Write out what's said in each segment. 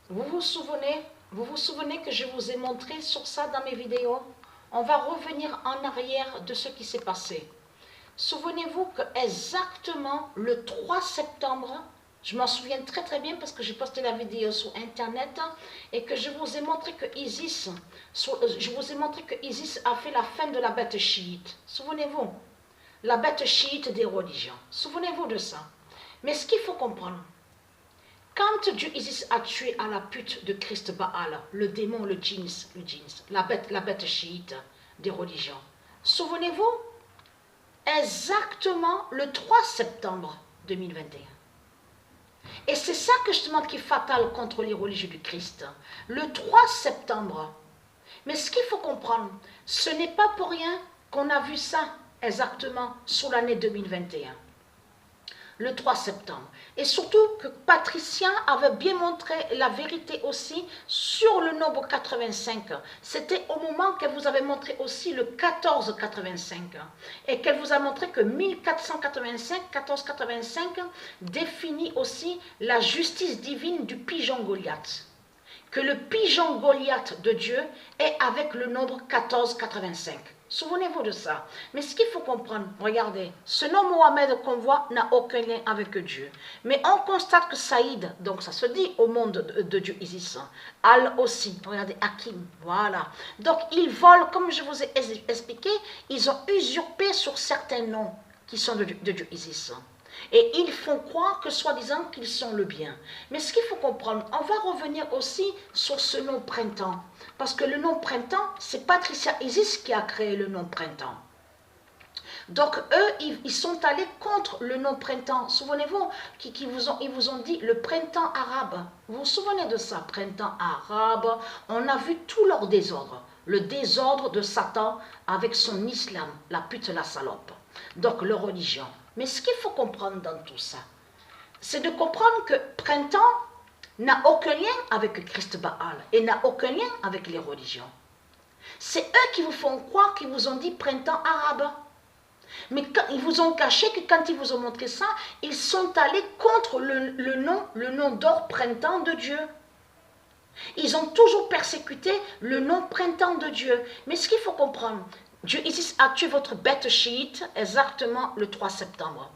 vous vous souvenez que je vous ai montré sur ça dans mes vidéos? On va revenir en arrière de ce qui s'est passé. Souvenez-vous que exactement le 3 septembre, je m'en souviens très très bien parce que j'ai posté la vidéo sur internet et que je vous ai montré que ISIS, a fait la fin de la bête chiite. Souvenez-vous, la bête chiite des religions. Souvenez-vous de ça. Mais ce qu'il faut comprendre, quand Dieu Isis a tué à la pute de Christ Baal, le démon, le djinns, la bête chiite des religions, souvenez-vous, exactement le 3 septembre 2021. Et c'est ça que justement qui est fatal contre les religieux du Christ. Le 3 septembre. Mais ce qu'il faut comprendre, ce n'est pas pour rien qu'on a vu ça exactement sur l'année 2021. Le 3 septembre. Et surtout que Patricia avait bien montré la vérité aussi sur le nombre 85. C'était au moment qu'elle vous avait montré aussi le 1485. Et qu'elle vous a montré que 1485 définit aussi la justice divine du pigeon Goliath. Que le pigeon Goliath de Dieu est avec le nombre 1485. Souvenez-vous de ça. Mais ce qu'il faut comprendre, regardez, ce nom Mohamed qu'on voit n'a aucun lien avec Dieu. Mais on constate que Saïd, donc ça se dit au monde de Dieu Isis, Al aussi, regardez, Hakim, voilà. Donc ils volent, comme je vous ai expliqué, ils ont usurpé sur certains noms qui sont de Dieu Isis. Et ils font croire que soi-disant qu'ils sont le bien. Mais ce qu'il faut comprendre, on va revenir aussi sur ce nom printemps. Parce que le nom printemps, c'est Patricia Isis qui a créé le nom printemps. Donc eux, ils sont allés contre le nom printemps. Souvenez-vous, ils vous ont dit le printemps arabe. Vous vous souvenez de ça, printemps arabe? On a vu tout leur désordre. Le désordre de Satan avec son islam, la pute, la salope. Donc leur religion. Mais ce qu'il faut comprendre dans tout ça, c'est de comprendre que printemps n'a aucun lien avec Christ Baal et n'a aucun lien avec les religions. C'est eux qui vous font croire qu'ils vous ont dit printemps arabe. Mais quand, ils vous ont caché que quand ils vous ont montré ça, ils sont allés contre le nom d'or printemps de Dieu. Ils ont toujours persécuté le nom printemps de Dieu. Mais ce qu'il faut comprendre, Dieu Isis a tué votre bête chiite exactement le 3 septembre.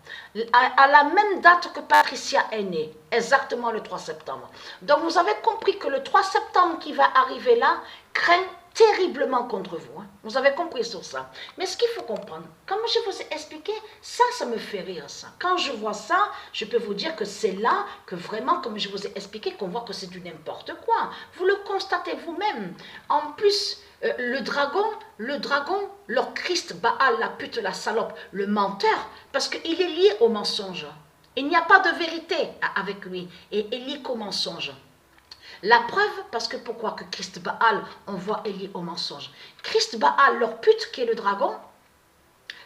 À la même date que Patricia est née, exactement le 3 septembre. Donc vous avez compris que le 3 septembre qui va arriver là craint terriblement contre vous. Hein. Vous avez compris sur ça. Mais ce qu'il faut comprendre, comme je vous ai expliqué, ça me fait rire ça. Quand je vois ça, je peux vous dire que c'est là que vraiment, comme je vous ai expliqué, qu'on voit que c'est du n'importe quoi. Vous le constatez vous-même. En plus, le dragon, leur Christ Baal, la pute, la salope, le menteur, parce qu'il est lié au mensonge. Il n'y a pas de vérité avec lui, et il est lié qu'au mensonge. La preuve, parce que pourquoi que Christ Baal, on voit est lié au mensonge. Christ Baal, leur pute, qui est le dragon,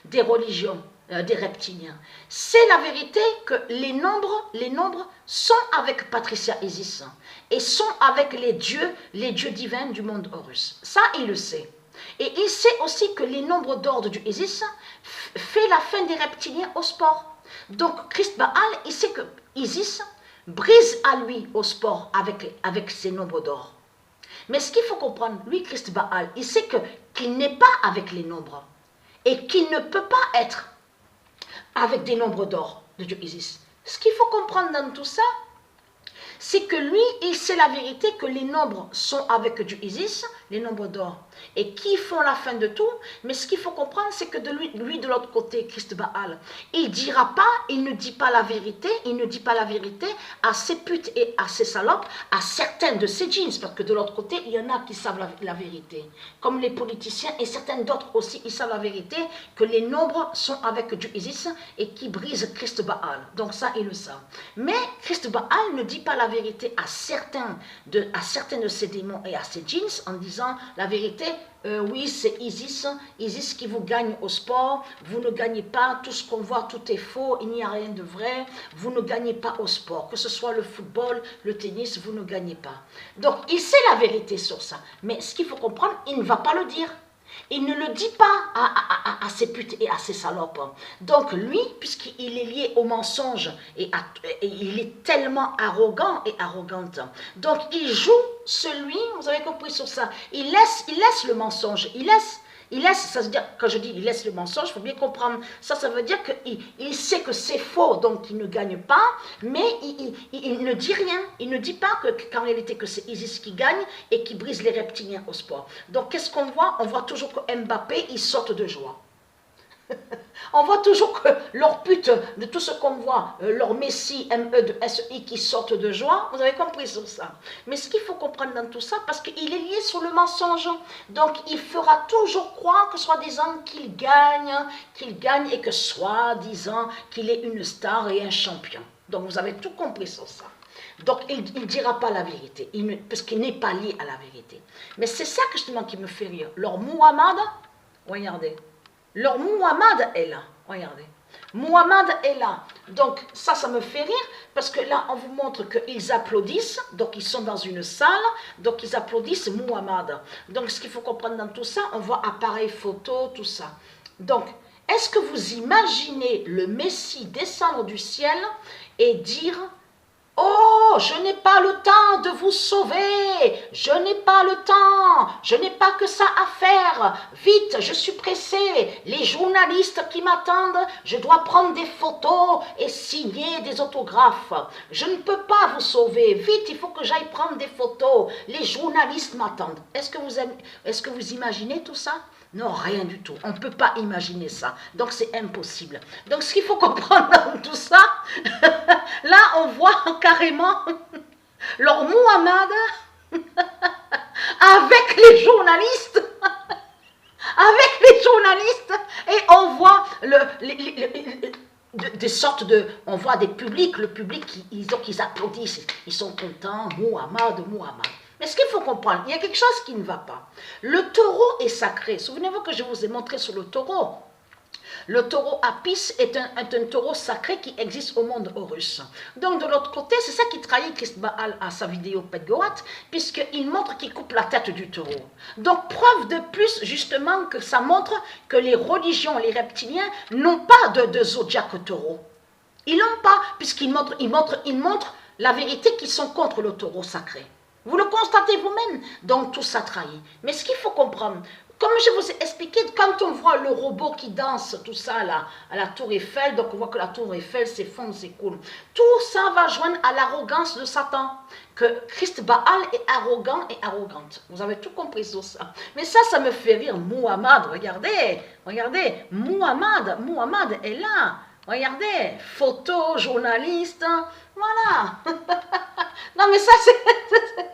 des religions, des reptiliens. C'est la vérité que les nombres sont avec Patricia Isis et sont avec les dieux divins du monde Horus. Ça, il le sait. Et il sait aussi que les nombres d'ordre du Isis fait la fin des reptiliens au sport. Donc, Christ Baal, il sait que Isis brise à lui au sport avec ses nombres d'or. Mais ce qu'il faut comprendre, lui, Christ Baal, il sait qu'il n'est pas avec les nombres et qu'il ne peut pas être avec des nombres d'or de Dieu Isis. Ce qu'il faut comprendre dans tout ça, c'est que lui, il sait la vérité que les nombres sont avec Dieu Isis, les nombres d'or, et qui font la fin de tout. Mais ce qu'il faut comprendre, c'est que lui de l'autre côté, Christ Baal, il ne dit pas la vérité, à ses putes et à ses salopes, à certains de ses djinns, parce que de l'autre côté, il y en a qui savent la vérité. Comme les politiciens et certains d'autres aussi, ils savent la vérité, que les nombres sont avec Dieu Isis et qui brisent Christ Baal. Donc ça, ils le savent. Mais Christ Baal ne dit pas la vérité à certains de ces démons et à ces djinns en disant la vérité, oui c'est Isis qui vous gagne au sport, vous ne gagnez pas, tout ce qu'on voit tout est faux, il n'y a rien de vrai, vous ne gagnez pas au sport, que ce soit le football, le tennis, vous ne gagnez pas. Donc il sait la vérité sur ça, mais ce qu'il faut comprendre, il ne va pas le dire. Il ne le dit pas à ses putes et à ses salopes. Donc lui, puisqu'il est lié au mensonge et il est tellement arrogant et arrogante, donc il joue celui, vous avez compris sur ça, il laisse le mensonge, il laisse, ça veut dire, quand je dis il laisse le mensonge, il faut bien comprendre, ça veut dire qu'il sait que c'est faux, donc il ne gagne pas, mais il ne dit rien, il ne dit pas qu'en réalité que c'est Isis qui gagne et qui brise les reptiliens au sport. Donc qu'est-ce qu'on voit? On voit toujours que Mbappé, il saute de joie. On voit toujours que leur pute, de tout ce qu'on voit, leur Messi, ME de SI qui sortent de joie, vous avez compris sur ça. Mais ce qu'il faut comprendre dans tout ça, parce qu'il est lié sur le mensonge, donc il fera toujours croire que soi-disant qu'il gagne et que soi-disant qu'il est une star et un champion. Donc vous avez tout compris sur ça. Donc il ne dira pas la vérité, parce qu'il n'est pas lié à la vérité. Mais c'est ça justement qui me fait rire. Leur Muhammad, regardez. Leur Muhammad est là, regardez. Muhammad est là. Donc ça me fait rire parce que là on vous montre qu'ils applaudissent, donc ils sont dans une salle, donc ils applaudissent Muhammad. Donc ce qu'il faut comprendre dans tout ça, on voit appareil photo, tout ça. Donc est-ce que vous imaginez le Messie descendre du ciel et dire: oh, je n'ai pas le temps de vous sauver, je n'ai pas le temps, je n'ai pas que ça à faire, vite, je suis pressé, les journalistes qui m'attendent, je dois prendre des photos et signer des autographes, je ne peux pas vous sauver, vite, il faut que j'aille prendre des photos, les journalistes m'attendent. Est-ce que vous imaginez tout ça? Non, rien du tout. On ne peut pas imaginer ça. Donc, c'est impossible. Donc, ce qu'il faut comprendre dans tout ça, là, on voit carrément leur Muhammad avec les journalistes. Avec les journalistes. Et on voit des sortes de... On voit des publics. Le public, ils applaudissent. Ils sont contents. Muhammad, Muhammad. Mais ce qu'il faut comprendre, il y a quelque chose qui ne va pas. Le taureau est sacré. Souvenez-vous que je vous ai montré sur le taureau. Le taureau Apis est un taureau sacré qui existe au monde russe. Donc de l'autre côté, c'est ça qui trahit Christ Baal à sa vidéo Pedgoat, puisqu'il montre qu'il coupe la tête du taureau. Donc preuve de plus justement que ça montre que les religions, les reptiliens n'ont pas de zodiaque taureau. Ils n'ont pas, puisqu'ils montrent la vérité qu'ils sont contre le taureau sacré. Vous le constatez vous-même, donc tout ça trahit. Mais ce qu'il faut comprendre, comme je vous ai expliqué, quand on voit le robot qui danse, tout ça là, à la tour Eiffel, donc on voit que la tour Eiffel s'effondre, s'écoule. Tout ça va joindre à l'arrogance de Satan. Que Christ Baal est arrogant et arrogante. Vous avez tout compris sur ça. Mais ça me fait rire. Muhammad, regardez, Muhammad est là. Regardez, photo, journaliste, voilà. Non mais ça c'est...